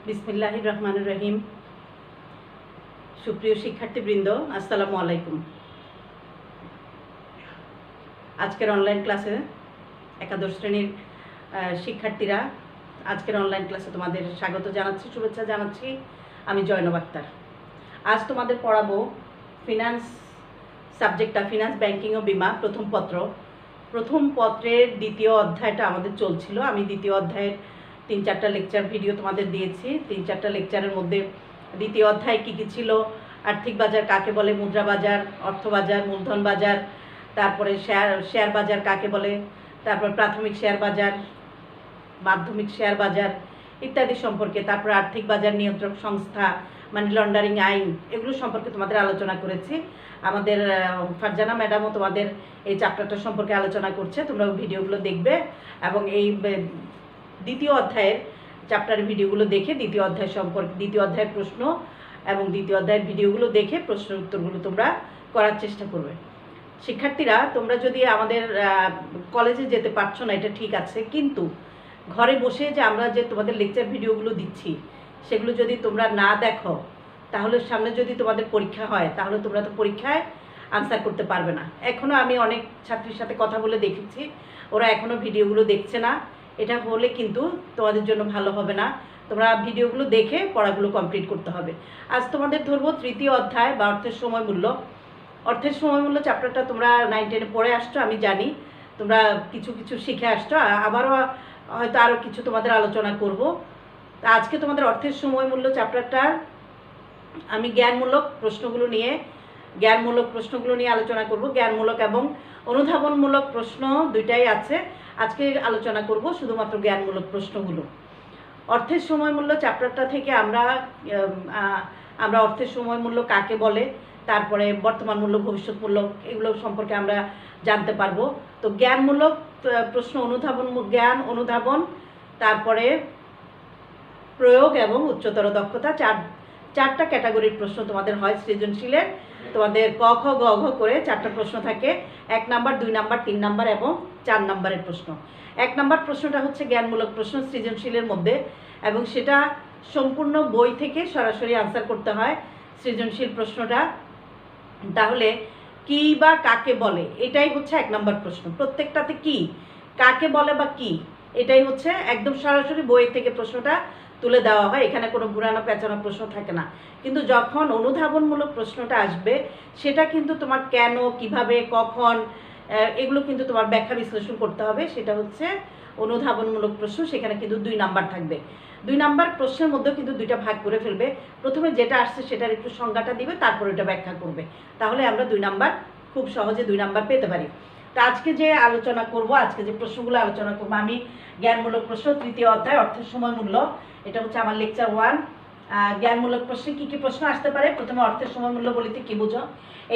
বিসমিল্লাহির রহমানির রহিম। সুপ্রিয় শিক্ষার্থীবৃন্দ, আসসালামু আলাইকুম। আজকের অনলাইন ক্লাসে একাদশ শ্রেণীর শিক্ষার্থীরা, আজকের অনলাইন ক্লাসে তোমাদের স্বাগত জানাচ্ছি, শুভেচ্ছা জানাচ্ছি। আমি জয়নব আক্তার। আজ তোমাদের পড়াবো ফিনান্স সাবজেক্টটা, ফিনান্স ব্যাংকিং ও বিমা প্রথম পত্রের দ্বিতীয় অধ্যায়টা আমাদের চলছিল। আমি দ্বিতীয় অধ্যায়ের 3-4টা লেকচার ভিডিও তোমাদের দিয়েছি। 3-4টা লেকচারের মধ্যে দ্বিতীয় অধ্যায় কী কী ছিল, আর্থিক বাজার কাকে বলে, মুদ্রা বাজার, অর্থ বাজার, মূলধন বাজার, তারপরে শেয়ার বাজার কাকে বলে, তারপর প্রাথমিক শেয়ার বাজার, মাধ্যমিক শেয়ার বাজার ইত্যাদি সম্পর্কে, তারপর আর্থিক বাজার নিয়ন্ত্রক সংস্থা, মানি লন্ডারিং আইন, এগুলো সম্পর্কে তোমাদের আলোচনা করেছি। আমাদের ফারজানা ম্যাডামও তোমাদের এই চ্যাপ্টারটা সম্পর্কে আলোচনা করছে। তোমরা ভিডিওগুলো দেখবে এবং এই দ্বিতীয় অধ্যায়ের চ্যাপ্টারের ভিডিওগুলো দেখে দ্বিতীয় অধ্যায়ের প্রশ্ন এবং দ্বিতীয় অধ্যায়ের ভিডিওগুলো দেখে প্রশ্নের উত্তরগুলো তোমরা করার চেষ্টা করবে। শিক্ষার্থীরা, তোমরা যদি আমাদের কলেজে যেতে পারছো না, এটা ঠিক আছে, কিন্তু ঘরে বসে যে আমরা যে তোমাদের লেকচার ভিডিওগুলো দিচ্ছি সেগুলো যদি তোমরা না দেখো, তাহলে সামনে যদি তোমাদের পরীক্ষা হয় তাহলে তোমরা তো পরীক্ষায় আনসার করতে পারবে না। এখনও আমি অনেক ছাত্রীর সাথে কথা বলে দেখেছি, ওরা এখনও ভিডিওগুলো দেখছে না। এটা হলে কিন্তু তোমাদের জন্য ভালো হবে না। তোমরা ভিডিওগুলো দেখে পড়াগুলো কমপ্লিট করতে হবে। আজ তোমাদের ধরবো তৃতীয় অধ্যায় বা অর্থের সময় মূল্য। অর্থের সময় মূল্য চ্যাপ্টারটা তোমরা 9-10 পড়ে আসছো, আমি জানি। তোমরা কিছু কিছু শিখে আসছো, আবারও হয়তো আরও কিছু তোমাদের আলোচনা করব। তা আজকে তোমাদের অর্থের সময় মূল্য চ্যাপ্টারটার আমি জ্ঞানমূলক প্রশ্নগুলো নিয়ে আলোচনা করব। জ্ঞানমূলক এবং অনুধাবনমূলক প্রশ্ন দুইটাই আছে। আজকে আলোচনা করব শুধুমাত্র জ্ঞানমূলক প্রশ্নগুলো। অর্থের সময় মূল্য চ্যাপ্টারটা থেকে আমরা অর্থের সময় মূল্য কাকে বলে, তারপরে বর্তমান মূল্য, ভবিষ্যৎ মূল্য, এগুলো সম্পর্কে আমরা জানতে পারবো। তো জ্ঞানমূলক প্রশ্ন, অনুধাবন, তারপরে প্রয়োগ এবং উচ্চতর দক্ষতা, চারটা ক্যাটাগরির প্রশ্ন তোমাদের হয় সৃজনশীলের। তোমাদের ক খ গ ঘ করে 4টা প্রশ্ন থাকে, 1 নাম্বার, 2 নাম্বার, 3 নাম্বার এবং 4 নাম্বারের প্রশ্ন। 1 নাম্বার প্রশ্নটা হচ্ছে জ্ঞানমূলক প্রশ্ন সৃজনশীলের মধ্যে, এবং সেটা সম্পূর্ণ বই থেকে সরাসরি আনসার করতে হয় সৃজনশীল প্রশ্নটা। তাহলে কি বা কাকে বলে, এটাই হচ্ছে 1 নাম্বার প্রশ্ন। প্রত্যেকটাতে কি, কাকে বলে বা কি, এটাই হচ্ছে একদম সরাসরি বই থেকে প্রশ্নটা তুলে দেওয়া হয়। এখানে কোনো ঘুরানো পেঁচানো প্রশ্ন থাকে না। কিন্তু যখন অনুধাবনমূলক প্রশ্নটা আসবে, সেটা কিন্তু তোমার কেন, কিভাবে, কখন, এগুলো কিন্তু তোমার ব্যাখ্যা বিশ্লেষণ করতে হবে। সেটা হচ্ছে অনুধাবনমূলক প্রশ্ন। সেখানে কিন্তু 2 নাম্বার থাকবে। 2 নাম্বার প্রশ্নের মধ্যেও কিন্তু 2টা ভাগ করে ফেলবে। প্রথমে যেটা আসছে সেটার একটু সংজ্ঞাটা দিবে, তারপর ওটা ব্যাখ্যা করবে। তাহলে আমরা 2 নাম্বার খুব সহজে 2 নাম্বার পেতে পারি। তা আজকে যে প্রশ্নগুলো আলোচনা করবো, আমি জ্ঞানমূলক প্রশ্ন, তৃতীয় অধ্যায়, অর্থের সময় মূল্য, এটা হচ্ছে আমার লেকচার 1। জ্ঞানমূলক প্রশ্নে কী কী প্রশ্ন আসতে পারে? প্রথমে অর্থের সময় মূল্য বলিতে কী বুঝো,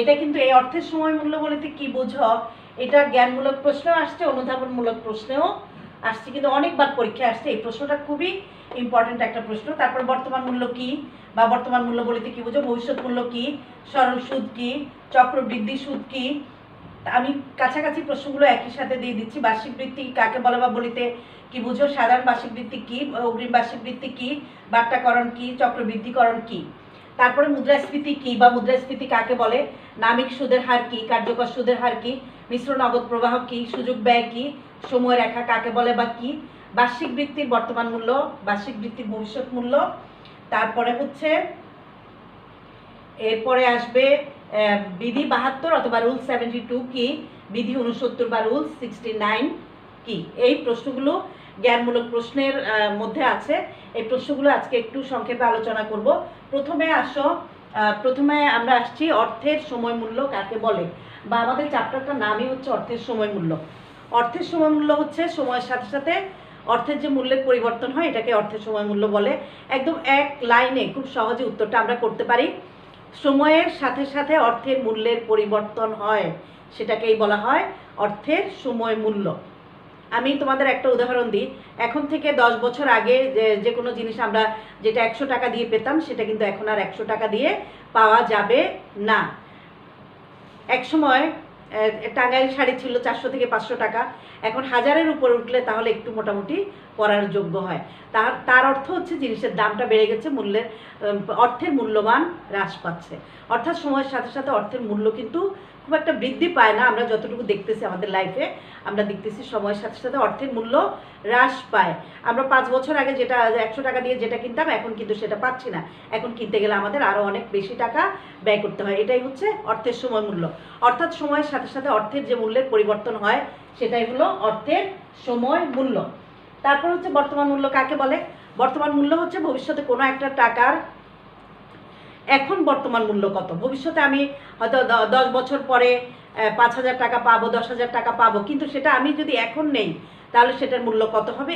এটা কিন্তু এই অর্থের সময় মূল্য বলিতে কী বুঝো, এটা জ্ঞানমূলক প্রশ্নেও আসছে, অনুধাবনমূলক প্রশ্নেও আসছে, কিন্তু অনেকবার পরীক্ষায় আসছে। এই প্রশ্নটা খুবই ইম্পর্টেন্ট একটা প্রশ্ন। তারপর বর্তমান মূল্য কী বা বর্তমান মূল্য বলিতে কী বুঝো, ভবিষ্যৎ মূল্য কী, সরল সুদ কী, চক্রবৃদ্ধি সুদ কী। আমি কাছাকাছি প্রশ্নগুলো একই সাথে দিয়ে দিচ্ছি। বার্ষিক বৃত্তি কাকে বলে বা বলিতে কি বুঝো, সাধারণ বার্ষিক বৃত্তি কি, অগ্রিম বার্ষিক বৃত্তি কি, বাট্টাকরণ কি, চক্রবৃদ্ধিকরণ কি। তারপরে মুদ্রাস্ফীতি কি বা মুদ্রাস্ফীতি কাকে বলে, নামিক সুদের হার কি, কার্যকর সুদের হার কি, মিশ্র নগদ প্রবাহ কি, সুযোগ ব্যয় কি, সময় রেখা কাকে বলে বা কি, বার্ষিক বৃত্তির বর্তমান মূল্য, বার্ষিক বৃত্তির ভবিষ্যৎ মূল্য। তারপরে হচ্ছে এরপরে আসবে বিধি 72 অথবা রুল 72 কি, বিধি 69 বা রুল 69 কি। এই প্রশ্নগুলো জ্ঞানমূলক প্রশ্নের মধ্যে আছে। এই প্রশ্নগুলো আজকে একটু সংক্ষেপে আলোচনা করব। প্রথমে আমরা আসছি অর্থের সময় মূল্য কাকে বলে, বা আমাদের চ্যাপ্টারটার নামই হচ্ছে অর্থের সময় মূল্য। অর্থের সময় মূল্য হচ্ছে সময়ের সাথে সাথে অর্থের যে মূল্যের পরিবর্তন হয়, এটাকে অর্থের সময় মূল্য বলে। একদম এক লাইনে খুব সহজে উত্তরটা আমরা করতে পারি। সময়ের সাথে সাথে অর্থের মূল্যের পরিবর্তন হয়, সেটাকেই বলা হয় অর্থের সময় মূল্য। আমি তোমাদের একটা উদাহরণ দিই। এখন থেকে 10 বছর আগে যে কোনো জিনিস আমরা যেটা 100 টাকা দিয়ে পেতাম, সেটা কিন্তু এখন আর 100 টাকা দিয়ে পাওয়া যাবে না। এক সময় টাঙ্গাইল শাড়ি ছিল 400 থেকে 500 টাকা, এখন 1000-এর উপরে উঠলে তাহলে একটু মোটামুটি করার যোগ্য হয়। তার অর্থ হচ্ছে জিনিসের দামটা বেড়ে গেছে, অর্থের মূল্যমান হ্রাস পাচ্ছে। অর্থাৎ সময়ের সাথে সাথে অর্থের মূল্য কিন্তু খুব একটা বৃদ্ধি পায় না। আমরা যতটুকু দেখতেছি আমাদের লাইফে, আমরা দেখতেছি সময়ের সাথে সাথে অর্থের মূল্য হ্রাস পায়। আমরা 5 বছর আগে যেটা 100 টাকা দিয়ে যেটা কিনতাম, এখন কিন্তু সেটা পাচ্ছি না। এখন কিনতে গেলে আমাদের আরও অনেক বেশি টাকা ব্যয় করতে হয়। এটাই হচ্ছে অর্থের সময় মূল্য। অর্থাৎ সময়ের সাথে সাথে অর্থের যে মূল্যের পরিবর্তন হয়, সেটাই হলো অর্থের সময় মূল্য। তারপর হচ্ছে বর্তমান মূল্য কাকে বলে? বর্তমান মূল্য হচ্ছে ভবিষ্যতে কোনো একটা টাকার এখন বর্তমান মূল্য কত। ভবিষ্যতে আমি হয়তো 10 বছর পরে 5,000 টাকা পাবো, 10,000 টাকা পাবো, কিন্তু সেটা আমি যদি এখন নেই তাহলে সেটার মূল্য কত হবে,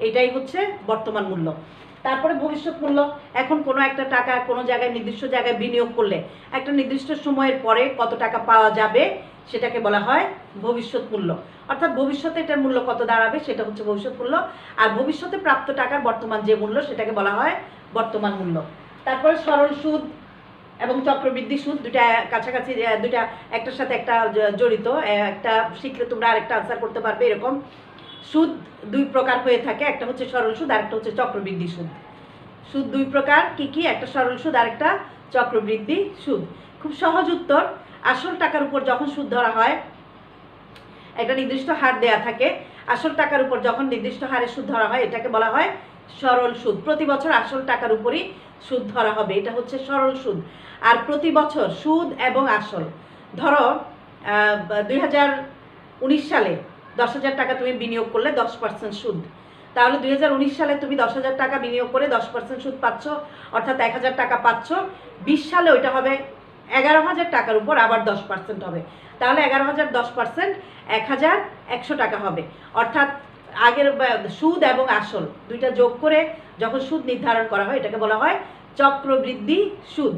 এইটাই হচ্ছে বর্তমান মূল্য। তারপরে ভবিষ্যৎ মূল্য, এখন কোনো একটা টাকা কোনো জায়গায় নির্দিষ্ট জায়গায় বিনিয়োগ করলে একটা নির্দিষ্ট সময়ের পরে কত টাকা পাওয়া যাবে সেটাকে বলা হয় ভবিষ্যৎ মূল্য। অর্থাৎ ভবিষ্যতে এটার মূল্য কত দাঁড়াবে সেটা হচ্ছে ভবিষ্যৎ মূল্য। আর ভবিষ্যতে প্রাপ্ত টাকার বর্তমান যে মূল্য সেটাকে বলা হয় বর্তমান মূল্য। তারপরে সরল সুদ এবং চক্রবৃদ্ধি সুদ, দুইটা কাছাকাছি, দুইটা একটার সাথে একটা জড়িত। একটা শিখলে তোমরা আরেকটা আনসার করতে পারবে। এরকম সুদ 2 প্রকার হয়ে থাকে, একটা হচ্ছে সরল সুদ আর একটা হচ্ছে চক্রবৃদ্ধি সুদ। সুদ 2 প্রকার, কি কি? একটা সরল সুদ আর একটা চক্রবৃদ্ধি সুদ। খুব সহজ উত্তর, আসল টাকার উপর যখন সুদ ধরা হয়, একটা নির্দিষ্ট হার দেয়া থাকে, আসল টাকার উপর যখন নির্দিষ্ট হারে সুদ ধরা হয় এটাকে বলা হয় সরল সুদ। প্রতি বছর আসল টাকার উপরই সুদ ধরা হবে, এটা হচ্ছে সরল সুদ। আর প্রতি বছর সুদ এবং আসল, ধরো 2019 সালে 10,000 টাকা তুমি বিনিয়োগ করলে 10% সুদ, তাহলে 2019 সালে তুমি 10,000 টাকা বিনিয়োগ করে 10% সুদ পাচ্ছ, অর্থাৎ 1,000 টাকা পাচ্ছ। 20 সালে ওইটা হবে 11,000 টাকার উপর আবার 10% হবে, তাহলে 11,000 10% 1,100 টাকা হবে। অর্থাৎ আগের সুদ এবং আসল দুইটা যোগ করে যখন সুদ নির্ধারণ করা হয় এটাকে বলা হয় চক্রবৃদ্ধি সুদ।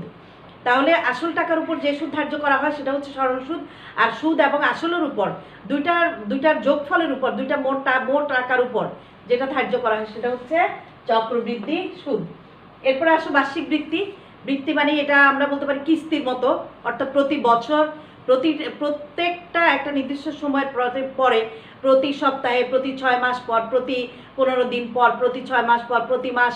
তাহলে আসল টাকার উপর যে সুদ ধার্য করা হয় সেটা হচ্ছে সরল সুদ, আর সুদ এবং আসলের উপর দুইটার যোগফলের উপর, দুইটা মোট টাকার উপর যেটা ধার্য করা হয় সেটা হচ্ছে চক্রবৃদ্ধি সুদ। এরপরে আসো বার্ষিক বৃত্তি। বৃত্তি মানে এটা আমরা বলতে পারি কিস্তির মতো, অর্থাৎ প্রতি বছর প্রত্যেকটা একটা নির্দিষ্ট সময়ের পরে, প্রতি সপ্তাহে, প্রতি 6 মাস পর, প্রতি 15 দিন পর, প্রতি 6 মাস পর, প্রতি মাস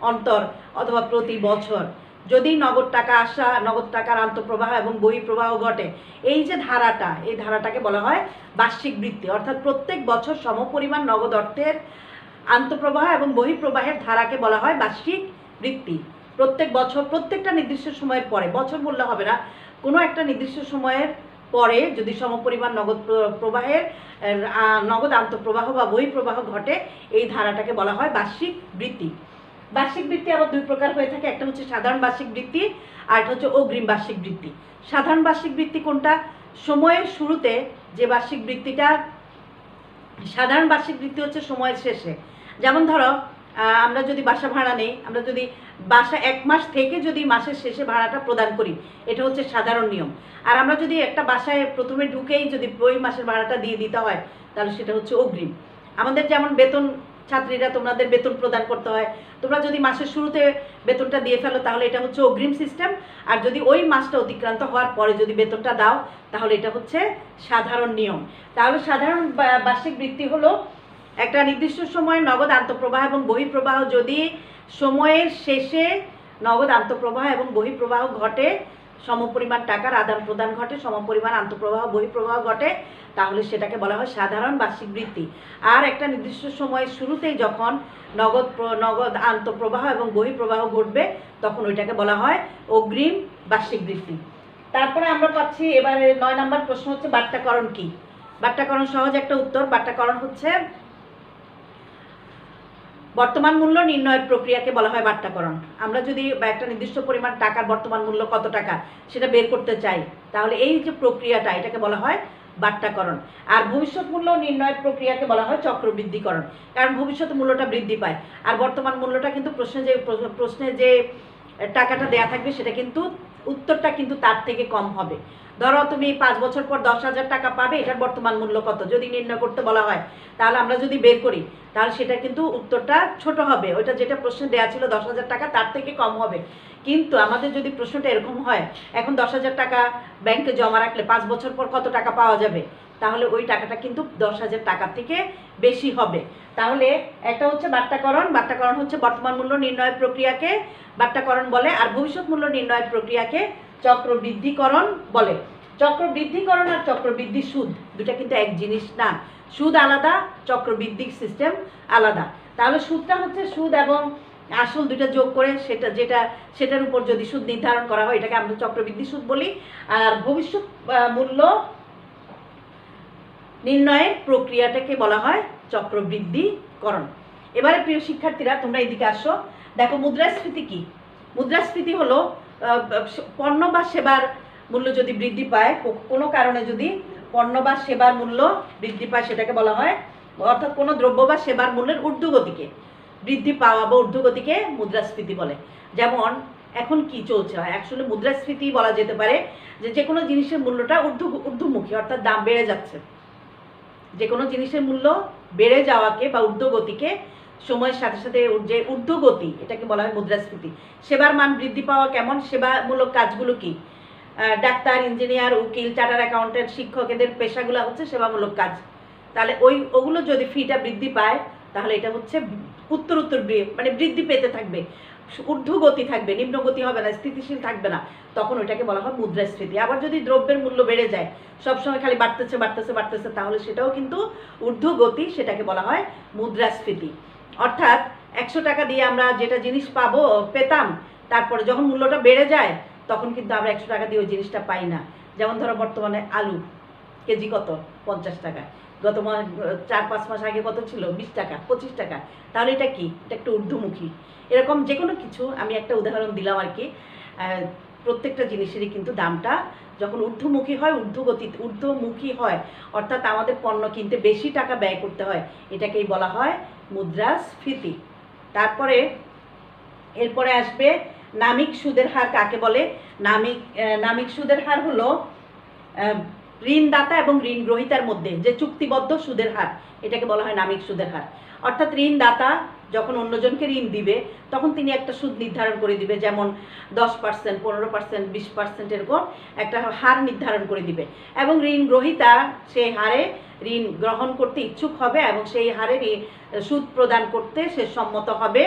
অন্তর, অথবা প্রতি বছর যদি নগদ টাকা আসা, নগদ টাকার আন্তঃপ্রবাহ এবং বহিঃপ্রবাহ ঘটে, এই যে ধারাটা, এই ধারাটাকে বলা হয় বার্ষিক বৃত্তি। অর্থাৎ প্রত্যেক বছর সমপরিমাণ নগদ অর্থের আন্তঃপ্রবাহ এবং বহিঃপ্রবাহের ধারাকে বলা হয় বার্ষিক বৃত্তি। প্রত্যেক বছর প্রত্যেকটা নির্দিষ্ট সময়ের পরে, বছর বললে হবে না, কোনো একটা নির্দিষ্ট সময়ের পরে যদি সমপরিমাণ নগদ আন্তঃপ্রবাহ বা বহিঃপ্রবাহ ঘটে, এই ধারাটাকে বলা হয় বার্ষিক বৃত্তি। বার্ষিক বৃত্তি আবার 2 প্রকার হয়ে থাকে, একটা হচ্ছে সাধারণ বার্ষিক বৃত্তি আর একটা হচ্ছে অগ্রিম বার্ষিক বৃত্তি। সাধারণ বার্ষিক বৃত্তি কোনটা? সময়ের শুরুতে যে বার্ষিক বৃত্তিটা, সাধারণ বার্ষিক বৃত্তি হচ্ছে সময়ের শেষে। যেমন ধরো আমরা যদি বাসা ভাড়া নেই, আমরা যদি বাসা 1 মাস থেকে যদি মাসের শেষে ভাড়াটা প্রদান করি, এটা হচ্ছে সাধারণ নিয়ম। আর আমরা যদি একটা বাসায় প্রথমে ঢুকেই যদি ওই মাসের ভাড়াটা দিয়ে দিতে হয়, তাহলে সেটা হচ্ছে অগ্রিম। আমাদের যেমন বেতন, ছাত্রীরা তোমাদের বেতন প্রদান করতে হয়, তোমরা যদি মাসের শুরুতে বেতনটা দিয়ে ফেলো তাহলে এটা হচ্ছে অগ্রিম সিস্টেম। আর যদি ওই মাসটা অতিক্রান্ত হওয়ার পরে যদি বেতনটা দাও তাহলে এটা হচ্ছে সাধারণ নিয়ম। তাহলে সাধারণ বার্ষিক বৃত্তি হলো একটা নির্দিষ্ট সময়ে নগদ আন্তঃপ্রবাহ এবং বহিঃপ্রবাহ যদি সময়ের শেষে নগদ আন্তঃপ্রবাহ এবং বহিঃপ্রবাহ ঘটে, সমপরিমাণ টাকার আদান প্রদান ঘটে, সমপরিমাণ আন্তঃপ্রবাহ বহিঃপ্রবাহ ঘটে, তাহলে সেটাকে বলা হয় সাধারণ বার্ষিক বৃত্তি। আর একটা নির্দিষ্ট সময়ের শুরুতেই যখন নগদ আন্তঃপ্রবাহ এবং বহিঃপ্রবাহ ঘটবে তখন ওইটাকে বলা হয় অগ্রিম বার্ষিক বৃত্তি। তারপরে আমরা পাচ্ছি এবারে 9 নম্বর প্রশ্ন হচ্ছে বাট্যাকরণ কি? বাট্যাকরণ সহজ একটা উত্তর। বাট্যাকরণ হচ্ছে বর্তমান মূল্য নির্ণয়ের প্রক্রিয়াকে বলা হয় বাট্যাকরণ। আমরা যদি একটা নির্দিষ্ট পরিমাণ টাকার বর্তমান মূল্য কত টাকা সেটা বের করতে চাই, তাহলে এই যে প্রক্রিয়াটা এটাকে বলা হয় বাট্যাকরণ। আর ভবিষ্যৎ মূল্য নির্ণয়ের প্রক্রিয়াকে বলা হয় চক্রবৃদ্ধিকরণ, কারণ ভবিষ্যৎ মূল্যটা বৃদ্ধি পায় আর বর্তমান মূল্যটা কিন্তু প্রশ্নে যে টাকাটা দেয়া থাকবে সেটা কিন্তু উত্তরটা কিন্তু তার থেকে কম হবে। ধরো তুমি 5 বছর পর 10,000 টাকা পাবে, এটার বর্তমান মূল্য কত যদি নির্ণয় করতে বলা হয়, তাহলে আমরা যদি বের করি তাহলে সেটা কিন্তু উত্তরটা ছোট হবে, ওইটা যেটা প্রশ্নে দেওয়া ছিল 10,000 টাকা তার থেকে কম হবে। কিন্তু আমাদের যদি প্রশ্নটা এরকম হয়, এখন 10,000 টাকা ব্যাংকে জমা রাখলে 5 বছর পর কত টাকা পাওয়া যাবে, তাহলে ওই টাকাটা কিন্তু 10,000 টাকা থেকে বেশি হবে। তাহলে একটা হচ্ছে বাট্টাকরণ, বাট্টাকরণ হচ্ছে বর্তমান মূল্য নির্ণয় প্রক্রিয়াকে বাট্টাকরণ বলে, আর ভবিষ্যৎ মূল্য নির্ণয় প্রক্রিয়াকে চক্রবৃদ্ধিকরণ বলে। চক্রবৃদ্ধিকরণ আর চক্রবৃদ্ধি সুদ দুটা কিন্তু এক জিনিস না, সুদ আলাদা, চক্রবৃদ্ধি সিস্টেম আলাদা। তাহলে সুদটা হচ্ছে সুদ এবং আসল দুইটা যোগ করে সেটার উপর যদি সুদ নির্ধারণ করা হয় এটাকে আমরা চক্রবৃদ্ধি সুদ বলি। আর ভবিষ্যৎ মূল্য নির্ণয়ের প্রক্রিয়াটাকে বলা হয় চক্রবৃদ্ধিকরণ। এবারে প্রিয় শিক্ষার্থীরা তোমরা এদিকে আসো, দেখো মুদ্রাস্ফীতি কি। মুদ্রাস্ফীতি হলো পণ্য বা সেবার মূল্য যদি বৃদ্ধি পায়, কোনো কারণে যদি পণ্য বা সেবার মূল্য বৃদ্ধি পায় সেটাকে বলা হয়, অর্থাৎ কোনো দ্রব্য বা সেবার মূল্যের ঊর্ধ্বগতিকে বৃদ্ধি পাওয়া বা ঊর্ধ্বগতিকে মুদ্রাস্ফীতি বলে। যেমন এখন কি চলছে, আসলে মুদ্রাস্ফীতি বলা যেতে পারে যে কোনো জিনিসের মূল্যটা ঊর্ধ্বমুখী, অর্থাৎ দাম বেড়ে যাচ্ছে। যে কোনো জিনিসের মূল্য বেড়ে যাওয়াকে বা ঊর্ধ্বগতিকে, সময়ের সাথে সাথে যে ঊর্ধ্বগতি এটাকে বলা হয় মুদ্রাস্ফীতি। সেবার মান বৃদ্ধি পাওয়া কেমন, সেবামূলক কাজগুলো কি, ডাক্তার, ইঞ্জিনিয়ার, উকিল, চার্টার অ্যাকাউন্টেন্ট, শিক্ষক, এদের পেশাগুলো হচ্ছে সেবামূলক কাজ। তাহলে ওগুলো যদি ফিটা বৃদ্ধি পায় তাহলে এটা হচ্ছে উত্তর মানে বৃদ্ধি পেতে থাকবে, ঊর্ধ্বগতি থাকবে, নিম্নগতি হবে না, স্থিতিশীল থাকবে না, তখন ওইটাকে বলা হয় মুদ্রাস্ফীতি। আবার যদি দ্রব্যের মূল্য বেড়ে যায়, সবসময় খালি বাড়তেছে বাড়তেছে বাড়তেছে, তাহলে সেটাও কিন্তু ঊর্ধ্বগতি, সেটাকে বলা হয় মুদ্রাস্ফীতি। অর্থাৎ 100 টাকা দিয়ে আমরা যেটা জিনিস পেতাম, তারপরে যখন মূল্যটা বেড়ে যায় তখন কিন্তু আমরা 100 টাকা দিয়ে ওই জিনিসটা পাই না। যেমন ধরো বর্তমানে আলু কেজি কত, 50 টাকা। গত 4-5 মাস আগে কত ছিল, 20 টাকা, 25 টাকা। তাহলে এটা কি, এটা একটু ঊর্ধ্বমুখী। এরকম যে কোনো কিছু, আমি একটা উদাহরণ দিলাম আর কি, প্রত্যেকটা জিনিসেরই কিন্তু দামটা যখন ঊর্ধ্বমুখী হয়, ঊর্ধ্বমুখী হয়, অর্থাৎ আমাদের পণ্য কিনতে বেশি টাকা ব্যয় করতে হয়, এটাকেই বলা হয় মুদ্রাস্ফীতি। তারপরে এরপরে আসবে নামিক সুদের হার কাকে বলে। নামিক সুদের হার হলো ঋণদাতা এবং ঋণ গ্রহীতার মধ্যে যে চুক্তিবদ্ধ সুদের হার, এটাকে বলা হয় নামিক সুদের হার। অর্থাৎ ঋণদাতা যখন অন্যজনকে ঋণ দিবে তখন তিনি একটা সুদ নির্ধারণ করে দিবে, যেমন 10%, 15%, 20% এরকম একটা হার নির্ধারণ করে দিবে, এবং ঋণ গ্রহীতা সেই হারে ঋণ গ্রহণ করতে ইচ্ছুক হবে এবং সেই হারে সুদ প্রদান করতে সে সম্মত হবে।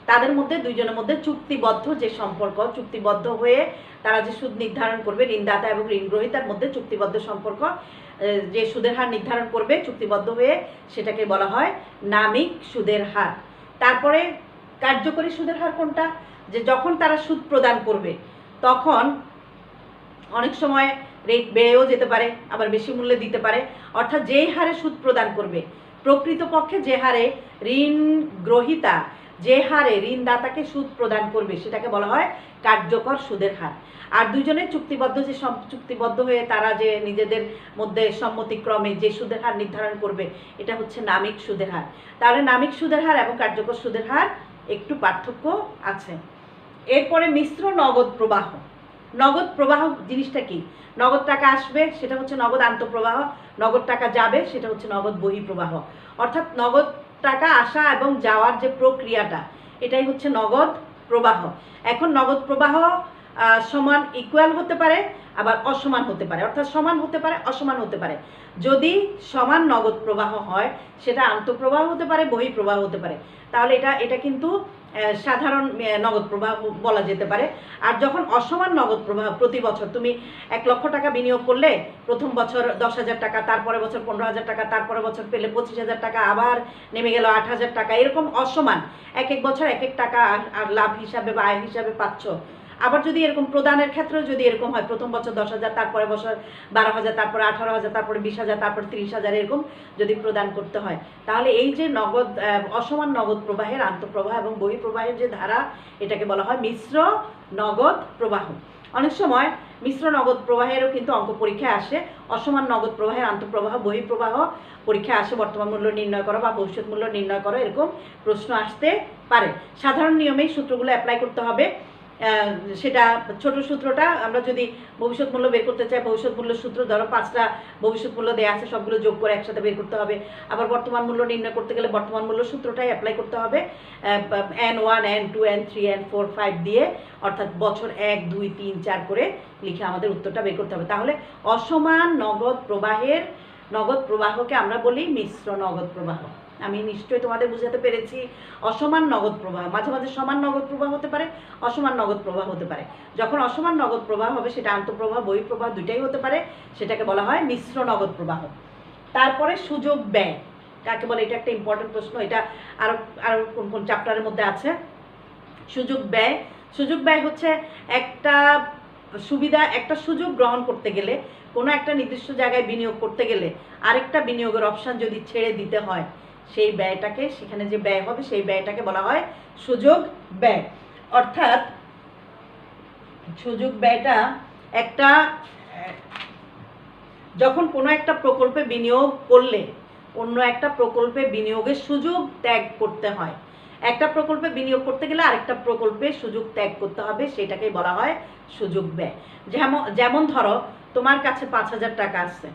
তাদের মধ্যে দুইজনের মধ্যে চুক্তিবদ্ধ যে সম্পর্ক, চুক্তিবদ্ধ হয়ে তারা যে সুদ নির্ধারণ করবে, ঋণদাতা এবং ঋণ গ্রহীতার মধ্যে চুক্তিবদ্ধ সম্পর্ক, যে সুদের হার নির্ধারণ করবে চুক্তিবদ্ধ হয়ে, সেটাকে বলা হয় নামিক সুদের হার। তারপরে কার্যকরী সুদের হার কোনটা, যে যখন তারা সুদ প্রদান করবে তখন অনেক সময় রেট বেড়েও যেতে পারে, আবার বেশি মূল্যে দিতে পারে। অর্থাৎ যেই হারে সুদ প্রদান করবে, প্রকৃতপক্ষে যে হারে ঋণ গ্রহীতা, যে হারে ঋণদাতাকে সুদ প্রদান করবে, সেটাকে বলা হয় কার্যকর সুদের হার। আর দুজনের চুক্তিবদ্ধ হয়ে তারা যে নিজেদের মধ্যে সম্মতিক্রমে যে সুদের হার নির্ধারণ করবে, এটা হচ্ছে নামিক সুদের হার। তাহলে নামিক সুদের হার এবং কার্যকর সুদের হার একটু পার্থক্য আছে। এরপরে মিশ্র নগদ প্রবাহ। নগদ প্রবাহ জিনিসটা কি, নগদ টাকা আসবে সেটা হচ্ছে নগদ আন্তঃপ্রবাহ, নগদ টাকা যাবে সেটা হচ্ছে নগদ বহিঃপ্রবাহ। অর্থাৎ নগদ টাকা আসা এবং যাওয়ার যে প্রক্রিয়াটা, এটাই হচ্ছে নগদ প্রবাহ। এখন নগদ প্রবাহ সমান ইকুয়াল হতে পারে, আবার অসমান হতে পারে, অর্থাৎ সমান হতে পারে, অসমান হতে পারে। যদি সমান নগদ প্রবাহ হয় সেটা আন্তঃপ্রবাহ হতে পারে, বহিঃপ্রবাহ হতে পারে। তাহলে এটা কিন্তু সাধারণ নগদ প্রবাহ বলা যেতে পারে। আর যখন অসমান নগদ প্রবাহ, প্রতি বছর তুমি 1 লক্ষ টাকা বিনিয়োগ করলে, প্রথম বছর 10,000 টাকা, তারপরে বছর 15,000 টাকা, তারপরে বছর পেলে 25,000 টাকা, আবার নেমে গেল 8,000 টাকা, এরকম অসমান এক এক বছর এক এক টাকা আর লাভ হিসাবে বা আয় হিসাবে পাচ্ছ। আবার যদি এরকম প্রদানের ক্ষেত্রেও যদি এরকম হয়, প্রথম বছর 10,000, তারপরে বছর 12,000, তারপরে 18,000, তারপরে 20,000, তারপরে 30,000, এরকম যদি প্রদান করতে হয়, তাহলে এই যে নগদ অসমান নগদ প্রবাহের আন্তঃপ্রবাহ এবং বহিঃপ্রবাহের যে ধারা, এটাকে বলা হয় মিশ্র নগদ প্রবাহ। অনেক সময় মিশ্র নগদ প্রবাহেরও কিন্তু অঙ্ক পরীক্ষায় আসে, অসমান নগদ প্রবাহের আন্তঃপ্রবাহ বহিঃপ্রবাহ পরীক্ষায় আসে, বর্তমান মূল্য নির্ণয় করো বা ভবিষ্যৎ মূল্য নির্ণয় করো, এরকম প্রশ্ন আসতে পারে। সাধারণ নিয়মেই সূত্রগুলো অ্যাপ্লাই করতে হবে। সেটা ছোট সূত্রটা আমরা যদি ভবিষ্যৎ মূল্য বের করতে চাই, ভবিষ্যৎ মূল্য সূত্র ধরো 5টা ভবিষ্যৎ মূল্য দেওয়া আছে, সবগুলো যোগ করে একসাথে বের করতে হবে। আবার বর্তমান মূল্য নির্ণয় করতে গেলে বর্তমান মূল্য সূত্রটাই অ্যাপ্লাই করতে হবে, N1, N2, N3, N4, 5 দিয়ে, অর্থাৎ বছর 1, 2, 3, 4 করে লিখে আমাদের উত্তরটা বের করতে হবে। তাহলে অসমান নগদ প্রবাহের নগদ প্রবাহকে আমরা বলি মিশ্র নগদ প্রবাহ। আমি নিশ্চয়ই তোমাদের বুঝাতে পেরেছি। অসমান নগদ প্রবাহ, মাঝে মাঝে সমান নগদ প্রবাহ হতে পারে, অসমান নগদ প্রবাহ হতে পারে। যখন অসমান নগদ প্রবাহ হবে সেটা আন্তঃপ্রবাহ বহিঃপ্রবাহ দুইটাই হতে পারে, সেটাকে বলা হয় মিশ্র নগদ প্রবাহ। তারপরে সুযোগ ব্যয় কাকে বলে, এটা একটা ইম্পর্টেন্ট প্রশ্ন। এটা আরো আরো কোন কোন চ্যাপ্টারের মধ্যে আছে। সুযোগ ব্যয়, সুযোগ ব্যয় হচ্ছে একটা সুবিধা, একটা সুযোগ গ্রহণ করতে গেলে, কোনো একটা নির্দিষ্ট জায়গায় বিনিয়োগ করতে গেলে আরেকটা বিনিয়োগের অপশান যদি ছেড়ে দিতে হয়, সেই ব্যয়টাকে, সেখানে যে ব্যয় হবে সেই ব্যয়টাকে বলা হয় সুযোগ ব্যয়। অর্থাৎ সুযোগ ব্যয়টা একটা, যখন কোনো একটা প্রকল্পে বিনিয়োগ করলে অন্য একটা প্রকল্পে বিনিয়োগের সুযোগ ত্যাগ করতে হয়, একটা প্রকল্পে বিনিয়োগ করতে গেলে আরেকটা প্রকল্পে সুযোগ ত্যাগ করতে হবে, সেটাকেই বলা হয় সুযোগ ব্যয়। যেমন ধরো তোমার কাছে 5,000 টাকা আছে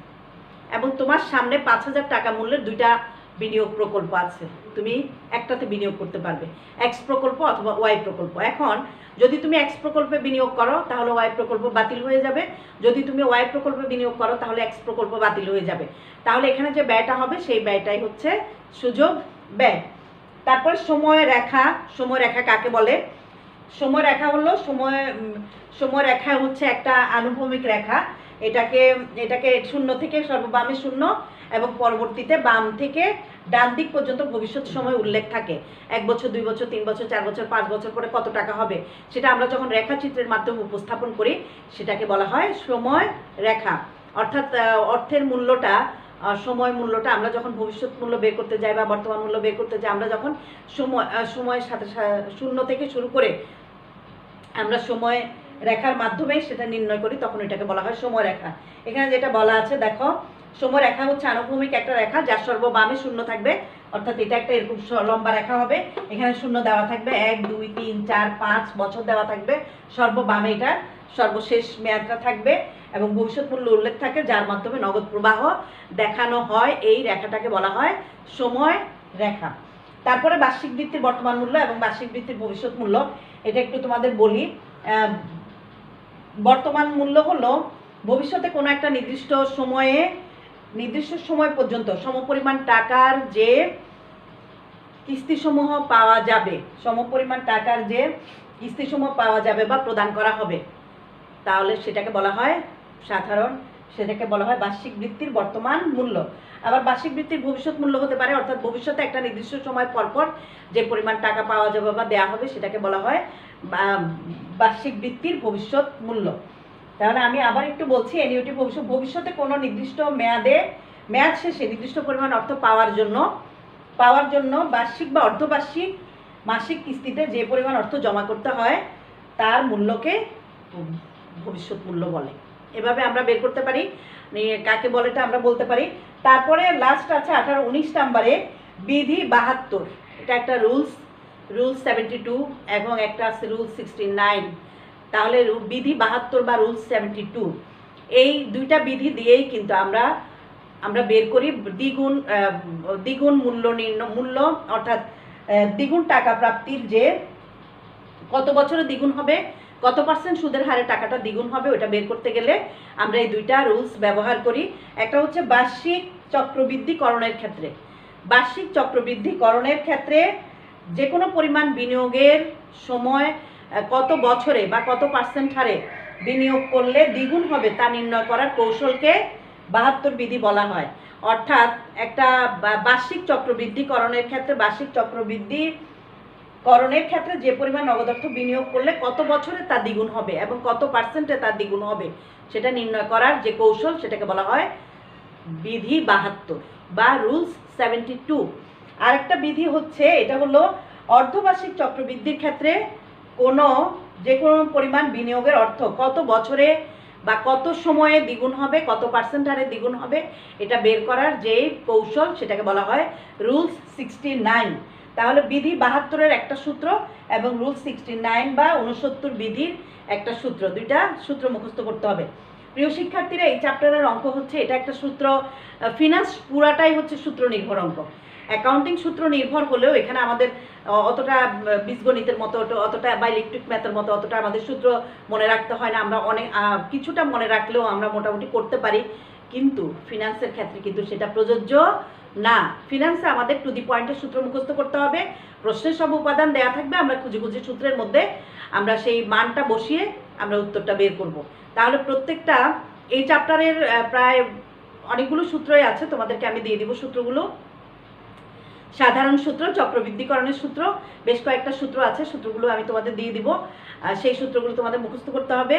এবং তোমার সামনে 5,000 টাকা মূল্যের দুইটা বিনিয়োগ প্রকল্প আছে, তুমি একটাতে বিনিয়োগ করতে পারবে, এক্স প্রকল্প অথবা ওয়াই প্রকল্প। এখন যদি তুমি এক্স প্রকল্পে বিনিয়োগ করো তাহলে ওয়াই প্রকল্প বাতিল হয়ে যাবে, যদি তুমি ওয়াই প্রকল্পে বিনিয়োগ করো তাহলে এক্স প্রকল্প বাতিল হয়ে যাবে। তাহলে এখানে যে ব্যয়টা হবে সেই ব্যয়টাই হচ্ছে সুযোগ ব্যয়। তারপরে সময় রেখা, সময় রেখা কাকে বলে? সময় রেখা হলো সময় রেখা হচ্ছে একটা আনুভূমিক রেখা। এটাকে শূন্য থেকে সর্ববামে শূন্য এবং পরবর্তীতে বাম থেকে ডান দিক পর্যন্ত ভবিষ্যৎ সময় উল্লেখ থাকে। 1 বছর, 2 বছর, 3 বছর, 4 বছর, 5 বছর পরে কত টাকা হবে সেটা আমরা যখন রেখাচিত্রের মাধ্যমে উপস্থাপন করি সেটাকে বলা হয় সময় রেখা। অর্থাৎ অর্থের মূল্যটা, সময় মূল্যটা আমরা যখন ভবিষ্যৎ মূল্য বের করতে যাই বা বর্তমান মূল্য বের করতে যাই, আমরা যখন সময়ের সাথে শূন্য থেকে শুরু করে আমরা সময় রেখার মাধ্যমে সেটা নির্ণয় করি, তখন এটাকে বলা হয় সময় রেখা। এখানে যেটা বলা আছে দেখো, সময় রেখা হচ্ছে আনুভূমিক একটা রেখা যার সর্ববামে শূন্য থাকবে, অর্থাৎ এটা একটা এরকম লম্বা রেখা হবে, এখানে শূন্য দেওয়া থাকবে, 1, 2, 3, 4, 5 বছর দেওয়া থাকবে, সর্ববামে এটা সর্বশেষ মেয়াদটা থাকবে এবং ভবিষ্যৎ মূল্য উল্লেখ থাকে যার মাধ্যমে নগদ প্রবাহ দেখানো হয়। এই রেখাটাকে বলা হয় সময় রেখা। তারপরে বার্ষিক বৃত্তির বর্তমান মূল্য এবং বার্ষিক বৃত্তির ভবিষ্যৎ মূল্য, এটা একটু তোমাদের বলি। বর্তমান মূল্য হলো ভবিষ্যতে কোনো একটা নির্দিষ্ট সময় পর্যন্ত সমপরিমাণ টাকার যে কিস্তিসমূহ পাওয়া যাবে, সমপরিমাণ টাকার যে কিস্তিসমূহ পাওয়া যাবে বা প্রদান করা হবে, তাহলে সেটাকে বলা হয় সেটাকে বলা হয় বার্ষিক বৃত্তির বর্তমান মূল্য। আবার বার্ষিক বৃত্তির ভবিষ্যৎ মূল্য হতে পারে, অর্থাৎ ভবিষ্যতে একটা নির্দিষ্ট সময় পরপর যে পরিমাণ টাকা পাওয়া যাবে বা দেওয়া হবে সেটাকে বলা হয় বার্ষিক বৃত্তির ভবিষ্যৎ মূল্য। তাহলে আমি আবার একটু বলছি, এনইউটি ভবিষ্যতে কোনো নির্দিষ্ট মেয়াদ শেষে নির্দিষ্ট পরিমাণ অর্থ পাওয়ার জন্য বার্ষিক বা অর্ধবার্ষিক মাসিক কিস্তিতে যে পরিমাণ অর্থ জমা করতে হয় তার মূল্যকে ভবিষ্যৎ মূল্য বলে। এভাবে আমরা বের করতে পারি কাকে বলে, এটা আমরা বলতে পারি। তারপরে লাস্ট আছে 18-19 নাম্বারে বিধি 72, এটা একটা রুলস 72 এবং একটা আছে রুলস 69। তাহলে বিধি 72 বা রুলস 72, এই দুইটা বিধি দিয়েই কিন্তু আমরা বের করি দ্বিগুণ মূল্য, অর্থাৎ দ্বিগুণ টাকা প্রাপ্তির যে কত বছরে দ্বিগুণ হবে, কত % সুদের হারে টাকাটা দ্বিগুণ হবে, ওটা বের করতে গেলে আমরা এই দুইটা রুলস ব্যবহার করি। একটা হচ্ছে বার্ষিক চক্রবৃদ্ধিকরণের ক্ষেত্রে। বার্ষিক চক্রবৃদ্ধিকরণের ক্ষেত্রে যে কোনো পরিমাণ বিনিয়োগের সময় কত বছরে বা কত % হারে বিনিয়োগ করলে দ্বিগুণ হবে তা নির্ণয় করার কৌশলকে 72 বিধি বলা হয়। অর্থাৎ একটা বার্ষিক চক্রবৃদ্ধিকরণের ক্ষেত্রে যে পরিমাণ নগদ অর্থ বিনিয়োগ করলে কত বছরে তা দ্বিগুণ হবে এবং কত % তার দ্বিগুণ হবে সেটা নির্ণয় করার যে কৌশল সেটাকে বলা হয় বিধি 72 বা রুলস 72। আরেকটা বিধি হচ্ছে, এটা হলো অর্ধবার্ষিক চক্রবৃদ্ধির ক্ষেত্রে যে কোনো পরিমাণ বিনিয়োগের অর্থ কত বছরে বা কত সময়ে দ্বিগুণ হবে, কত % হারে দ্বিগুণ হবে, এটা বের করার যে কৌশল সেটাকে বলা হয় রুলস 69। তাহলে বিধি 72-এর একটা সূত্র এবং রুলস 69 বা 69 বিধির একটা সূত্র, দুইটা সূত্র মুখস্থ করতে হবে। প্রিয় শিক্ষার্থীরা, এই চ্যাপ্টারের অঙ্ক হচ্ছে, এটা একটা সূত্র, ফিনান্স পুরাটাই হচ্ছে সূত্র নির্ভর অঙ্ক। অ্যাকাউন্টিং সূত্র নির্ভর হলেও এখানে আমাদের অতটা বীজগণিতের মতো, অতটা বা ইলেকট্রিক ম্যাথের মতো অতটা আমাদের সূত্র মনে রাখতে হয় না। আমরা অনেক কিছুটা মনে রাখলেও আমরা মোটামুটি করতে পারি। কিন্তু ফিনান্সের ক্ষেত্রে কিন্তু সেটা প্রযোজ্য না। ফিনান্সে আমাদের টু দি পয়েন্টের সূত্র মুখস্থ করতে হবে, প্রশ্নের সব উপাদান দেওয়া থাকবে, আমরা খুঁজে খুঁজে সূত্রের মধ্যে আমরা সেই মানটা বসিয়ে আমরা উত্তরটা বের করব। তাহলে প্রত্যেকটা এই চ্যাপ্টারের প্রায় অনেকগুলো সূত্রই আছে, তোমাদেরকে আমি দিয়ে দিব সূত্রগুলো। সাধারণ সূত্র, চক্রবৃদ্ধিকরণের সূত্র, বেশ কয়েকটা সূত্র আছে, সূত্রগুলো আমি তোমাদের দিয়ে দিব। সেই সূত্রগুলো তোমাদের মুখস্থ করতে হবে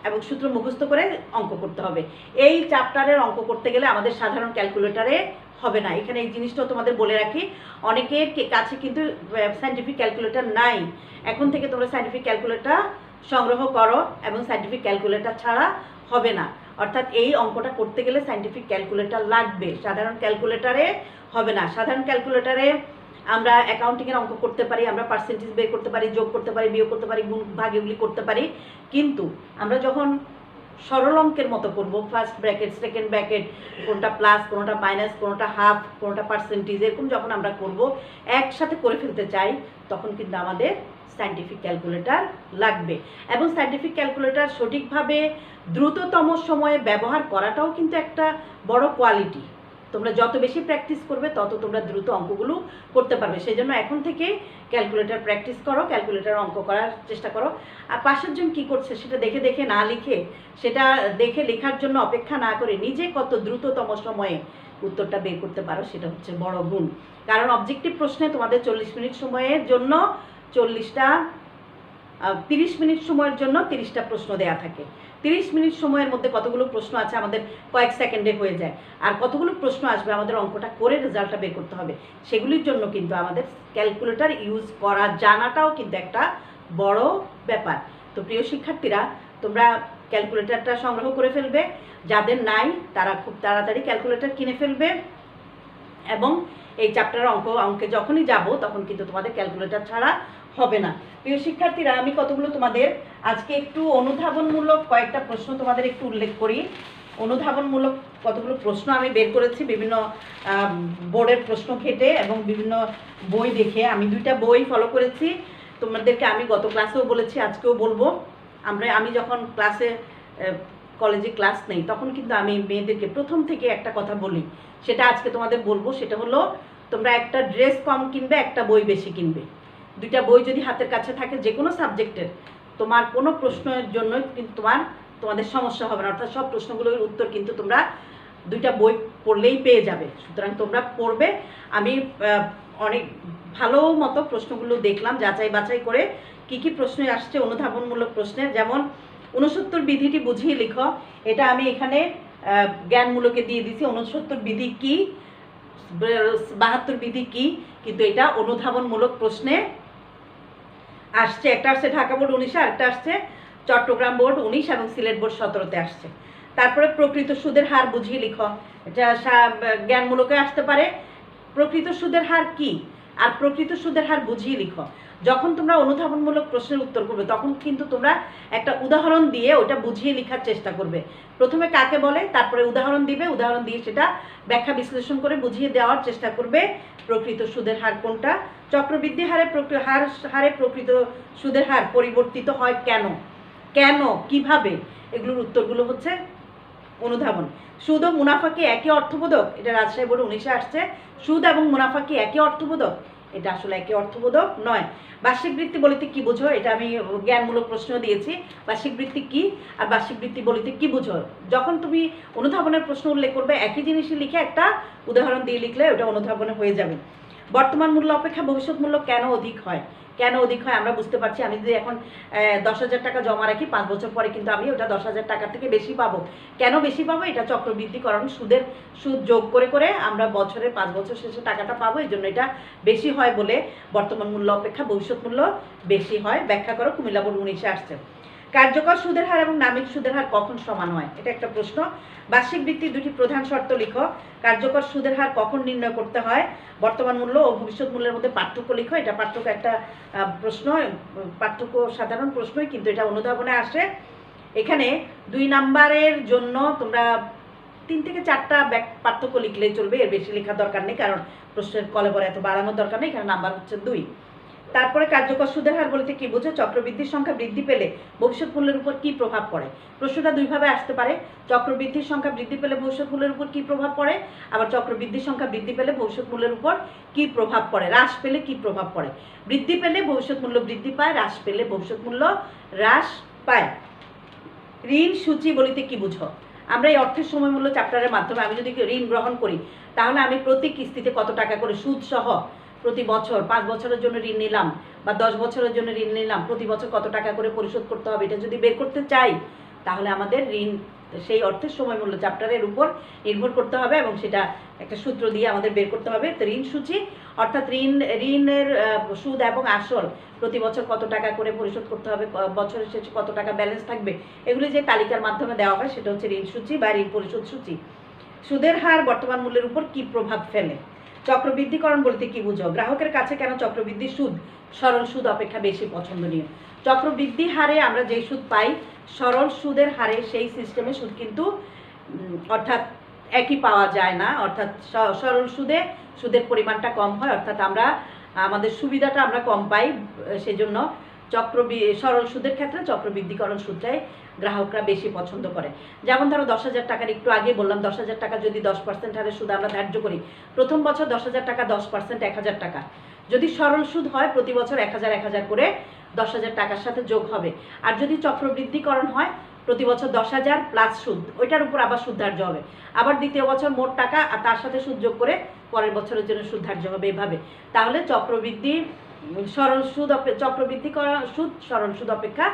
এবং সূত্র মুখস্থ করে অঙ্ক করতে হবে। এই চ্যাপ্টারের অঙ্ক করতে গেলে আমাদের সাধারণ ক্যালকুলেটারে হবে না। এখানে এই জিনিসটাও তোমাদের বলে রাখি, অনেকের কাছে কিন্তু সায়েন্টিফিক ক্যালকুলেটর নাই। এখন থেকে তোমরা সায়েন্টিফিক ক্যালকুলেটর সংগ্রহ করো এবং সায়েন্টিফিক ক্যালকুলেটর ছাড়া হবে না। অর্থাৎ এই অঙ্কটা করতে গেলে সায়েন্টিফিক ক্যালকুলেটর লাগবে, সাধারণ ক্যালকুলেটারে হবে না। সাধারণ ক্যালকুলেটারে আমরা অ্যাকাউন্টিংয়ের অঙ্ক করতে পারি, আমরা পার্সেন্টেজ বের করতে পারি, যোগ করতে পারি, বিয়োগ করতে পারি, গুণ ভাগ এগুলি করতে পারি। কিন্তু আমরা যখন সরল অঙ্কের মতো করব, ফার্স্ট ব্র্যাকেট, সেকেন্ড ব্র্যাকেট, কোনটা প্লাস, কোনটা মাইনাস, কোনটা হাফ, কোনটা পার্সেন্টেজ, এরকম যখন আমরা করব, একসাথে করে ফেলতে চাই, তখন কিন্তু আমাদের সায়েন্টিফিক ক্যালকুলেটর লাগবে। এবং সায়েন্টিফিক ক্যালকুলেটর সঠিকভাবে দ্রুততম সময়ে ব্যবহার করাটাও কিন্তু একটা বড় কোয়ালিটি। তোমরা যত বেশি প্র্যাকটিস করবে তত তোমরা দ্রুত অঙ্কগুলো করতে পারবে। সেই জন্য এখন থেকে ক্যালকুলেটর প্র্যাকটিস করো, ক্যালকুলেটর অঙ্ক করার চেষ্টা করো। আর পাশের জন কী করছে সেটা দেখে দেখে না লিখে, সেটা দেখে লেখার জন্য অপেক্ষা না করে নিজে কত দ্রুততম সময়ে উত্তরটা বের করতে পারো, সেটা হচ্ছে বড় গুণ। কারণ অবজেক্টিভ প্রশ্নে তোমাদের 40 মিনিট সময়ের জন্য 30 মিনিট সময়ের জন্য 30টা প্রশ্ন দেয়া থাকে। 30 মিনিট সময়ের মধ্যে কতগুলো প্রশ্ন আছে আমাদের কয়েক সেকেন্ডে হয়ে যায়, আর কতগুলো প্রশ্ন আসবে আমাদের অঙ্কটা করে রেজাল্টটা বের করতে হবে। সেগুলির জন্য কিন্তু আমাদের ক্যালকুলেটর ইউজ করা জানাটাও কিন্তু একটা বড় ব্যাপার। তো প্রিয় শিক্ষার্থীরা, তোমরা ক্যালকুলেটরটা সংগ্রহ করে ফেলবে, যাদের নাই তারা খুব তাড়াতাড়ি ক্যালকুলেটর কিনে ফেলবে। এবং এই চ্যাপ্টারের অঙ্কে যখনই যাব তখন কিন্তু তোমাদের ক্যালকুলেটর ছাড়া হবে না। প্রিয় শিক্ষার্থীরা, আমি কতগুলো তোমাদের আজকে একটু অনুধাবনমূলক কয়েকটা প্রশ্ন তোমাদের একটু উল্লেখ করি। অনুধাবনমূলক কতগুলো প্রশ্ন আমি বের করেছি বিভিন্ন বোর্ডের প্রশ্ন ঘেটে এবং বিভিন্ন বই দেখে। আমি 2টা বই ফলো করেছি, তোমাদেরকে আমি গত ক্লাসেও বলেছি, আজকেও বলবো। আমি যখন কলেজে ক্লাস নেই তখন কিন্তু আমি মেয়েদেরকে প্রথম থেকে একটা কথা বলি, সেটা আজকে তোমাদের বলবো। সেটা হলো, তোমরা একটা ড্রেস কম কিনবে, একটা বই বেশি কিনবে। 2টা বই যদি হাতের কাছে থাকে যে কোনো সাবজেক্টের, তোমার কোনো প্রশ্নের জন্য কিন্তু তোমাদের সমস্যা হবে না। অর্থাৎ সব প্রশ্নগুলোর উত্তর কিন্তু তোমরা 2টা বই পড়লেই পেয়ে যাবে। সুতরাং তোমরা পড়বে। আমি অনেক ভালো মতো প্রশ্নগুলো দেখলাম, যাচাই বাছাই করে কি কি প্রশ্ন আসছে অনুধাবনমূলক প্রশ্নের। যেমন 69 বিধিটি বুঝিয়ে লিখো, এটা আমি এখানে জ্ঞানমূলকে দিয়ে দিছি। 69 বিধি কি, 72 বিধি কি, কিন্তু এটা অনুধাবনমূলক প্রশ্নে আসছে। একটা আসছে ঢাকা বোর্ড 19-এ, আরেকটা আসছে চট্টগ্রাম বোর্ড 19 এবং সিলেট বোর্ড 17-তে আসছে। তারপরে প্রকৃত সুদের হার বুঝিয়ে লিখো, এটা জ্ঞানমূলকে আসতে পারে। প্রকৃত সুদের হার কি আর প্রকৃত সুদের হার বুঝিয়ে লিখো। যখন তোমরা অনুধাবনমূলক প্রশ্নের উত্তর করবে তখন কিন্তু তোমরা একটা উদাহরণ দিয়ে ওটা বুঝিয়ে লেখার চেষ্টা করবে। প্রথমে কাকে বলে, তারপরে উদাহরণ দিবে, উদাহরণ দিয়ে সেটা ব্যাখ্যা বিশ্লেষণ করে বুঝিয়ে দেওয়ার চেষ্টা করবে প্রকৃত সুদের হার কোনটা। চক্রবৃদ্ধি হারে প্রকৃত সুদের হার পরিবর্তিত হয় কেন, কিভাবে, এগুলোর উত্তরগুলো হচ্ছে অনুধাবন। সুদ ও মুনাফা কি একই অর্থবোধক, এটা রাজশাহী বোর্ড 19-এ আসছে। সুদ এবং মুনাফা কি একই অর্থবোধক, এটা আসলে একই অর্থবোধক নয়। বার্ষিক বৃত্তি বলিতে কি বুঝো, এটা আমি জ্ঞানমূলক প্রশ্ন দিয়েছি। বার্ষিক বৃত্তি কি আর বার্ষিক বৃত্তি বলিতে কি বুঝো, যখন তুমি অনুধাবনের প্রশ্ন উল্লেখ করবে একই জিনিসই লিখে একটা উদাহরণ দিয়ে লিখলে ওটা অনুধাবনে হয়ে যাবে। বর্তমান মূল্য অপেক্ষা ভবিষ্যৎ মূল্য কেন অধিক হয় আমরা বুঝতে পারছি। আমি যদি এখন 10,000 টাকা জমা রাখি, 5 বছর পরে কিন্তু আমি ওটা 10,000 টাকার থেকে বেশি পাবো। কেন বেশি পাবো, এটা চক্রবৃদ্ধিকরণ, সুদ যোগ করে করে আমরা বছরে 5 বছর শেষে টাকাটা পাবো। এই জন্য এটা বেশি হয় বলে বর্তমান মূল্য অপেক্ষা ভবিষ্যৎ মূল্য বেশি হয়। ব্যাখ্যা করো, কুমিল্লা বোর্ড 19-এ আসছে। কার্যকর সুদের হার এবং নামিক সুদের হার কখন সমান হয়, এটা একটা প্রশ্ন। বার্ষিক বৃত্তির 2টি প্রধান শর্ত লিখো। কার্যকর সুদের হার কখন নির্ণয় করতে হয়, বর্তমান মূল্য ও ভবিষ্যৎ মূল্যের মধ্যে পার্থক্য লিখো। এটা পার্থক্য একটা প্রশ্ন, পার্থক্য সাধারণ প্রশ্নই, কিন্তু এটা অনুধাবনে আসে। এখানে 2 নাম্বারের জন্য তোমরা 3 থেকে 4টা পার্থক্য লিখলেই চলবে, এর বেশি লেখার দরকার নেই, কারণ প্রশ্নের কলেবরে এত বাড়ানোর দরকার নেই, কারণ নাম্বার হচ্ছে 2। তারপরে কার্যকর সুদের হার বলতে কি বোঝো? চক্রবৃদ্ধির সংখ্যা বৃদ্ধি পেলে ভবিষ্যৎ মূল্যের উপর কি প্রভাব পড়ে? প্রশ্নটা দুইভাবে আসতে পারে। চক্রবৃদ্ধির সংখ্যা বৃদ্ধি পেলে ভবিষ্যৎ মূল্যের উপর কি প্রভাব পড়ে, আবার চক্রবৃদ্ধির সংখ্যা বৃদ্ধি পেলে ভবিষ্যৎ মূল্যের উপর কি প্রভাব পড়ে, হ্রাস পেলে কি প্রভাব পড়ে। বৃদ্ধি পেলে ভবিষ্যৎ মূল্য বৃদ্ধি পায়, হ্রাস পেলে ভবিষ্যৎ মূল্য হ্রাস পায়। ঋণ সূচি বলিতে কি বুঝো? আমরা এই অর্থের সময় মূল্য চ্যাপ্টারের মাধ্যমে আমি যদি ঋণ গ্রহণ করি তাহলে আমি প্রতি কিস্তিতে কত টাকা করে সুদ সহ প্রতি বছর 5 বছরের জন্য ঋণ নিলাম বা 10 বছরের জন্য ঋণ নিলাম, প্রতি বছর কত টাকা করে পরিশোধ করতে হবে এটা যদি বের করতে চাই তাহলে আমাদের ঋণ সেই অর্থের সময় মূল্য চ্যাপ্টারের উপর নির্ভর করতে হবে এবং সেটা একটা সূত্র দিয়ে আমাদের বের করতে হবে। তো ঋণ সূচি অর্থাৎ ঋণের সুদ এবং আসল প্রতি বছর কত টাকা করে পরিশোধ করতে হবে, বছরের শেষে কত টাকা ব্যালেন্স থাকবে, এগুলি যে তালিকার মাধ্যমে দেওয়া হয় সেটা হচ্ছে ঋণ সূচি বা ঋণ পরিশোধ সূচি। সুদের হার বর্তমান মূল্যের উপর কি প্রভাব ফেলে? চক্রবৃদ্ধিকরণ বলতে কি বুঝো? গ্রাহকের কাছে কেন চক্রবৃদ্ধি সুদ সরল সুদ অপেক্ষা বেশি পছন্দনীয়? চক্রবৃদ্ধি হারে আমরা যে সুদ পাই সরল সুদের হারে সেই সিস্টেমে সুদ কিন্তু অর্থাৎ একই পাওয়া যায় না, অর্থাৎ সরল সুদের পরিমাণটা কম হয়, অর্থাৎ আমরা আমাদের সুবিধাটা আমরা কম পাই। সেজন্য সরল সুদের ক্ষেত্রে চক্রবৃদ্ধিকরণ সুদটাই গ্রাহকরা বেশি পছন্দ করে। যেমন ধরো 10,000 টাকার একটু আগে বললাম 10,000 টাকা যদি 10% হারে সুদ আমরা ধার্য করি, প্রথম বছর 10,000 টাকা 10% 1,000 টাকা। যদি সরল সুদ হয় প্রতি বছর 1,000 করে 10,000 টাকার সাথে যোগ হবে। আর যদি চক্রবৃদ্ধিকরণ হয় প্রতি বছর 10,000 প্লাস সুদ, ওইটার উপর আবার সুদ ধার্য হবে। আবার দ্বিতীয় বছর মোট টাকা আর তার সাথে সুদ যোগ করে পরের বছরের জন্য সুদ ধার্য হবে এভাবে। তাহলে চক্রবৃদ্ধিকরণ সুদ সরল সুদ অপেক্ষা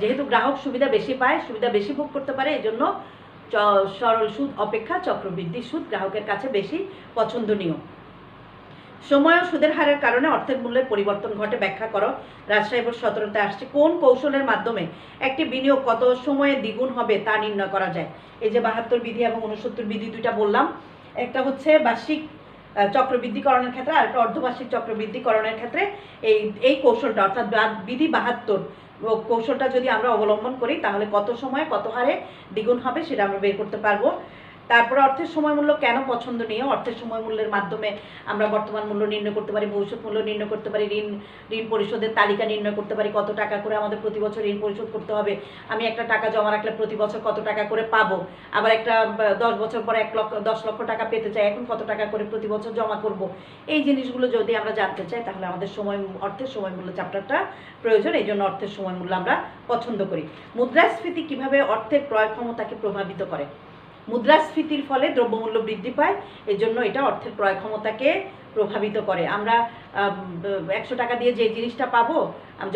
যেহেতু গ্রাহক সুবিধা বেশি পায়, সুবিধা বেশি ভোগ করতে পারে, এই জন্য সরল সুদ অপেক্ষা চক্রবৃদ্ধি সুদ গ্রাহকের কাছে বেশি পছন্দনীয়। সময় ও সুদের হারের কারণে অর্থের মূল্যের পরিবর্তন ঘটে, ব্যাখ্যা করো। রাজশাহী বোর্ড 17তে আসছে। কোন কৌশলের মাধ্যমে একটি বিনিয়োগ কত সময়ে দ্বিগুণ হবে তা নির্ণয় করা যায়? এই যে 72 বিধি এবং 69 বিধি দুইটা বললাম, একটা হচ্ছে বার্ষিক চক্রবৃদ্ধিকরণের ক্ষেত্রে আর একটা অর্ধবার্ষিক চক্রবৃদ্ধিকরণের ক্ষেত্রে এই কৌশলটা অর্থাৎ বিধি 72 কৌশলটা যদি আমরা অবলম্বন করি তাহলে কত সময় কত হারে দ্বিগুণ হবে সেটা আমরা বের করতে পারবো। তারপরে অর্থের সময় মূল্য কেন পছন্দনীয়? অর্থের সময় মূল্যের মাধ্যমে আমরা বর্তমান মূল্য নির্ণয় করতে পারি, ভবিষ্যৎ মূল্য নির্ণয় করতে পারি, ঋণ পরিশোধের তালিকা নির্ণয় করতে পারি, কত টাকা করে আমাদের প্রতি বছর ঋণ পরিশোধ করতে হবে, আমি একটা টাকা জমা রাখলে প্রতি বছর কত টাকা করে পাবো, আবার একটা 10 বছর পরে 10 লক্ষ টাকা পেতে চাই, এখন কত টাকা করে প্রতি বছর জমা করব। এই জিনিসগুলো যদি আমরা জানতে চাই তাহলে আমাদের অর্থের সময় মূল্য চ্যাপ্টারটা প্রয়োজন, এই জন্য অর্থের সময় মূল্য আমরা পছন্দ করি। মুদ্রাস্ফীতি কিভাবে অর্থের ক্রয় ক্ষমতাকে প্রভাবিত করে? মুদ্রাস্ফীতির ফলে দ্রব্যমূল্য বৃদ্ধি পায়, এজন্য এটা অর্থের ক্রয় ক্ষমতাকে প্রভাবিত করে। আমরা 100 টাকা দিয়ে যে জিনিসটা পাবো,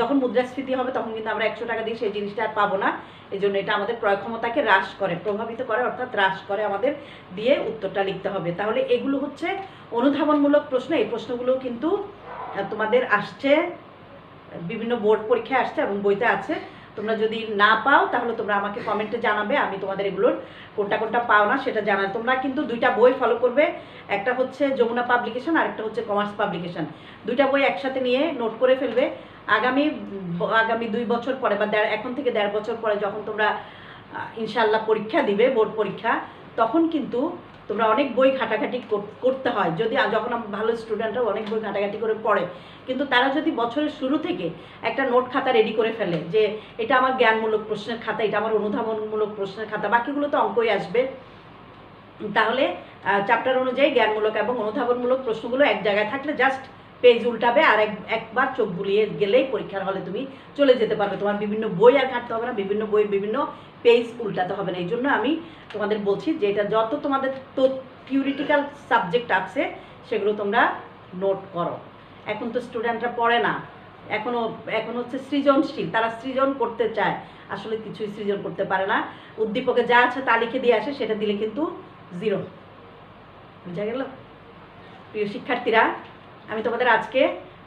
যখন মুদ্রাস্ফীতি হবে তখন কিন্তু আমরা 100 টাকা দিয়ে সেই জিনিসটা আর পাবো না, এজন্য এটা আমাদের ক্রয় ক্ষমতাকে হ্রাস করে, প্রভাবিত করে অর্থাৎ হ্রাস করে আমাদের দিয়ে উত্তরটা লিখতে হবে। তাহলে এগুলো হচ্ছে অনুধাবনমূলক প্রশ্ন। এই প্রশ্নগুলো কিন্তু তোমাদের আসছে, বিভিন্ন বোর্ড পরীক্ষায় আসছে এবং বইতে আছে। তোমরা যদি না পাও তাহলে তোমরা আমাকে কমেন্টে জানাবে, আমি তোমাদের এগুলোর কোনটা কোনটা পাও না সেটা জানাই। তোমরা কিন্তু দুইটা বই ফলো করবে, একটা হচ্ছে যমুনা পাবলিকেশন আর একটা হচ্ছে কমার্স পাবলিকেশন। দুইটা বই একসাথে নিয়ে নোট করে ফেলবে। আগামী 2 বছর পরে বা এখন থেকে 1.5 বছর পরে যখন তোমরা ইনশাআল্লাহ পরীক্ষা দিবে, বোর্ড পরীক্ষা, তখন কিন্তু তোমরা অনেক বই ঘাটাঘাটি করতে হয়। যখন ভালো স্টুডেন্টরা অনেক বই ঘাটাঘাটি করে পড়ে, কিন্তু তারা যদি বছরের শুরু থেকে একটা নোট খাতা রেডি করে ফেলে যে এটা আমার জ্ঞানমূলক প্রশ্নের খাতা, এটা আমার অনুধাবনমূলক প্রশ্নের খাতা, বাকিগুলো তো অঙ্কই আসবে, তাহলে চ্যাপ্টার অনুযায়ী জ্ঞানমূলক এবং অনুধাবনমূলক প্রশ্নগুলো এক জায়গায় থাকলে জাস্ট পেজ উল্টাবে আর একবার চোখ বুলিয়ে গেলেই পরীক্ষার হলে তুমি চলে যেতে পারবে। তোমার বিভিন্ন বই আর ঘাটতে হবে না, বিভিন্ন বই বিভিন্ন পেজ উল্টাতে হবে না। এই জন্য আমি তোমাদের বলছি যে এটা যত তোমাদের থিওরিটিক্যাল সাবজেক্ট আছে সেগুলো তোমরা নোট করো। এখন তো স্টুডেন্টরা পড়ে না, এখন হচ্ছে সৃজনশীল, তারা সৃজন করতে চায়, আসলে কিছুই সৃজন করতে পারে না। উদ্দীপকে যা আছে তা লিখে দিয়ে আসে, সেটা দিলে কিন্তু 0। বুঝা গেল? প্রিয় শিক্ষার্থীরা, আমি তোমাদের আজকে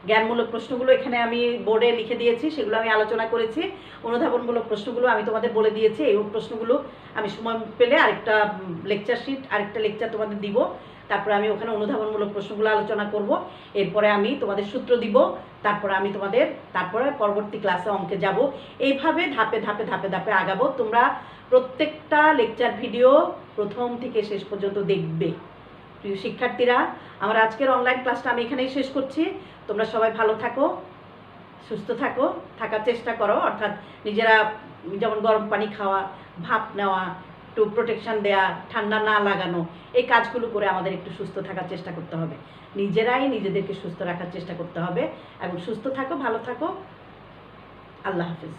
জ্ঞানমূলক প্রশ্নগুলো এখানে আমি বোর্ডে লিখে দিয়েছি, সেগুলো আমি আলোচনা করেছি। অনুধাবনমূলক প্রশ্নগুলো আমি তোমাদের বলে দিয়েছি। এই প্রশ্নগুলো আমি সময় পেলে আরেকটা লেকচার শিট, আরেকটা লেকচার তোমাদের দিব, তারপরে আমি ওখানে অনুধাবনমূলক প্রশ্নগুলো আলোচনা করব। এরপরে আমি তোমাদের সূত্র দিব, তারপরে পরবর্তী ক্লাসে অঙ্কে যাব। এইভাবে ধাপে ধাপে ধাপে ধাপে আগাবো। তোমরা প্রত্যেকটা লেকচার ভিডিও প্রথম থেকে শেষ পর্যন্ত দেখবে। প্রিয় শিক্ষার্থীরা, আমার আজকের অনলাইন ক্লাসটা আমি এখানেই শেষ করছি। তোমরা সবাই ভালো থাকো। সুস্থ থাকার চেষ্টা করো, অর্থাৎ নিজেরা যেমন গরম পানি খাওয়া, ভাপ নেওয়া, একটু প্রোটেকশন দেওয়া, ঠান্ডা না লাগানো, এই কাজগুলো করে আমাদের একটু সুস্থ থাকার চেষ্টা করতে হবে। নিজেরাই নিজেদেরকে সুস্থ রাখার চেষ্টা করতে হবে। এবং সুস্থ থাকো, ভালো থাকো। আল্লাহ হাফিজ।